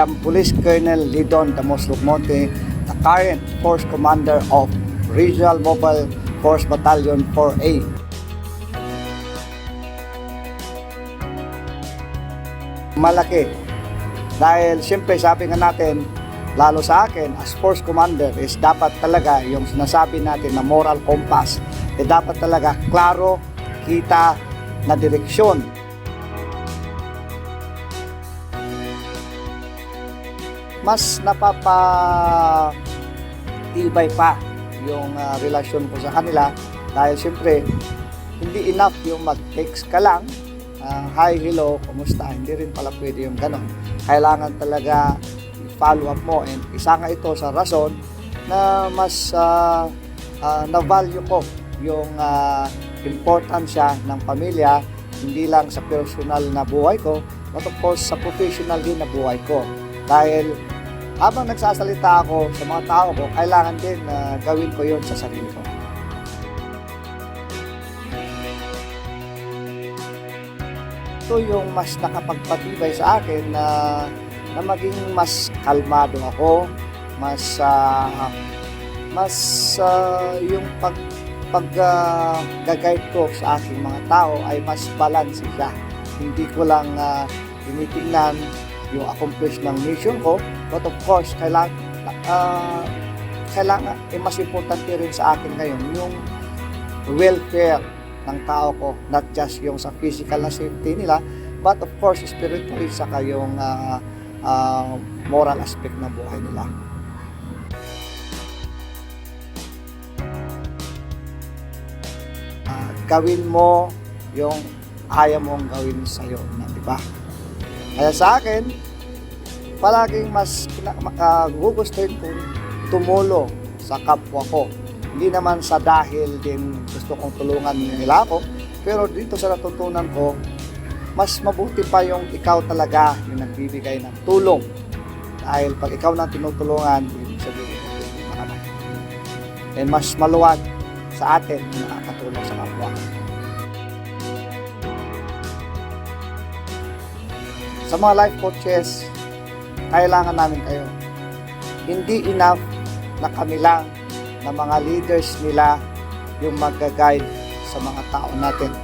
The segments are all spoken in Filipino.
am Police Colonel Lidon Damos Lugmonte, the current Force Commander of Regional Mobile Force Battalion 4A. Malaki. Dahil siyempre sabi nga natin, lalo sa akin as Force Commander is dapat talaga yung sinasabi natin na moral compass, dapat talaga klaro, kita na direksyon. Mas napapatibay pa yung relasyon ko sa kanila dahil siyempre hindi enough yung mag-text ka lang, hi, hello, kumusta? Hindi rin pala pwede yung ganon. Kailangan talaga i-follow up mo, and isa nga ito sa rason na mas na-value ko yung importansya ng pamilya, hindi lang sa personal na buhay ko, but of course sa professional din na buhay ko. Dahil habang nagsasalita ako sa mga tao ko, kailangan din na gawin ko yun sa sarili ko. Ito yung mas nakapagpatibay sa akin na maging mas kalmado ako, yung pag-guide ko sa aking mga tao ay mas balance siya. Hindi ko lang tinitingnan yung accomplish ng mission ko, but of course kailangan mas importante rin sa akin ngayon yung welfare ng tao ko, not just yung sa physical na safety nila, but of course spiritually saka yung moral aspect ng buhay nila. Gawin mo yung ayaw mong gawin sa'yo, di ba? Kaya sa akin, palaging mas gugustuhin kong tumulong sa kapwa ko. Hindi naman sa dahil din gusto kong tulungan nila ako, pero dito sa natutunan ko, mas mabuti pa yung ikaw talaga yung nagbibigay ng tulong. Dahil pag ikaw na tinutulungan, ibig sabihin, marami. And mas maluwag sa atin na nakakatulong sa kapwa. Sa mga life coaches, kailangan namin kayo. Hindi enough na kami lang na mga leaders nila yung mag-guide sa mga tao natin.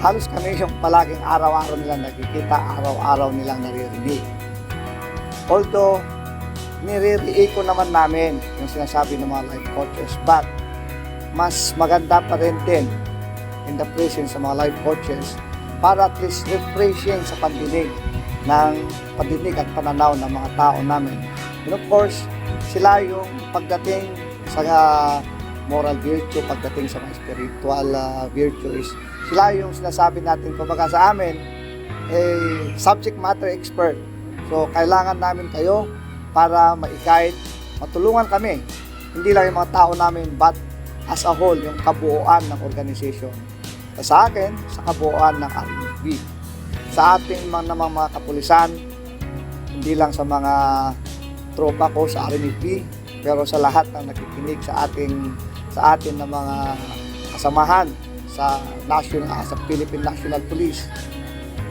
Halos kami yung palaging araw-araw nilang nakikita, araw-araw nilang naririnig. Although, niririnig ko naman namin yung sinasabi ng mga life coaches, but mas maganda pa rin din in the presence sa mga life coaches para at least refreshing sa pandinig at pananaw ng mga tao namin. And of course, sila yung pagdating sa moral virtue, pagdating sa mga spiritual virtues, sila yung sinasabi natin kumbaga sa amin, subject matter expert. So, kailangan namin kayo para ma-guide, matulungan kami. Hindi lang yung mga tao namin, but as a whole, yung kabuuan ng organization. Sa akin, sa kabuuan ng RNFB. Sa ating mga kapulisan, hindi lang sa mga tropa ko sa RNFB, pero sa lahat ng nakikinig sa atin na mga kasamahan sa Philippine National Police.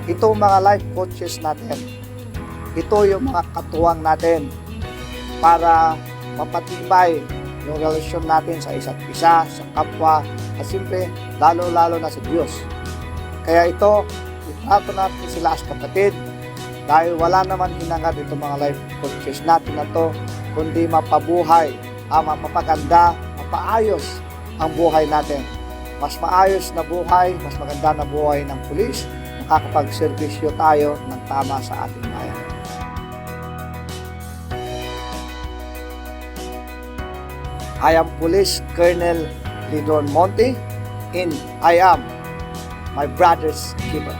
Ito mga life coaches natin. Ito yung mga katuwang natin para mapatibay yung relasyon natin sa isa't isa, sa kapwa, at siyempre, lalo-lalo na sa Diyos. Kaya ito, itato natin sila as kapatid dahil wala naman hinangad itong mga life coaches natin na to, kundi mapabuhay, mapapaganda, mapaayos ang buhay natin. Mas maayos na buhay, mas maganda na buhay ng pulis, makakapag-servisyo tayo ng tama sa ating bayan. I am Police Colonel Lidon Monte, and I am my brother's keeper.